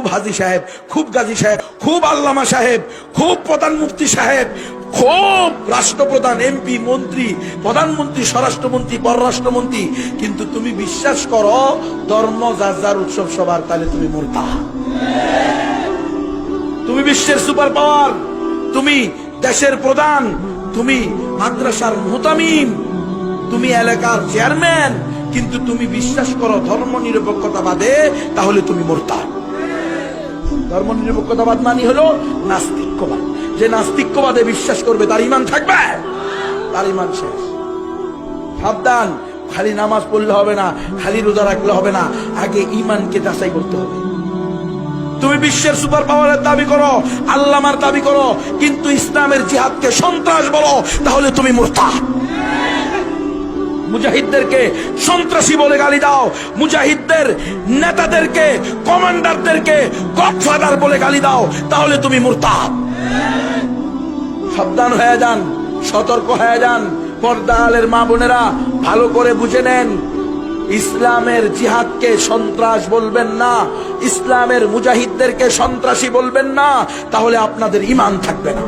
খুব হাজী সাহেব, খুব গাজী সাহেব, খুব আল্লামা সাহেব, খুব প্রধান মুফতি সাহেব, খুব রাষ্ট্রপ্রধান, এমপি, মন্ত্রী, প্রধানমন্ত্রী, স্বরাষ্ট্রমন্ত্রী, পররাষ্ট্রমন্ত্রী, কিন্তু তুমি বিশ্বাস করো ধর্ম যার যার উৎসব সবার, তাহলে তুমি মুরতাদ। তুমি বিশ্বের সুপার পাওয়ার, তুমি দেশের প্রধান, তুমি মাদ্রাসার মুহতামিম, তুমি এলাকার চেয়ারম্যান, কিন্তু তুমি বিশ্বাস করো ধর্ম নিরপেক্ষতাবাদে, তাহলে তুমি মুরতাদ। ধর্ম নিরপেক্ষতাবাদ মানে হলো নাস্তিক্যবাদ। যে নাস্তিক্যবাদে বিশ্বাস করবে তার ঈমান থাকবে, তার ঈমান শেষ। সাবধান, খালি নামাজ পড়লে হবে না, খালি রোজা রাখলে হবে না, আগে ঈমানকে যাচাই করতে হবে। তুমি বিশ্বের সুপার পাওয়ারের দাবি করো, আল্লামার দাবি করো, কিন্তু ইসলামের জিহাদকে সন্ত্রাস বলো, তাহলে তুমি মুরতাদ। মুজাহিদদেরকে সন্ত্রাসী বলে গালি দাও, মুজাহিদদের নেতাদেরকে, কমান্ডারদেরকে গডফাদার বলে গালি দাও, তাহলে তুমি মুরতাদ। সাবধান হয়ে যান, সতর্ক হয়ে যান। পর্দা আলের মা বোনেরা ভালো করে বুঝে নেন, ইসলামের জিহাদকে সন্ত্রাস বলবেন না, ইসলামের মুজাহিদদেরকে সন্ত্রাসী বলবেন না, তাহলে আপনাদের ঈমান থাকবে না।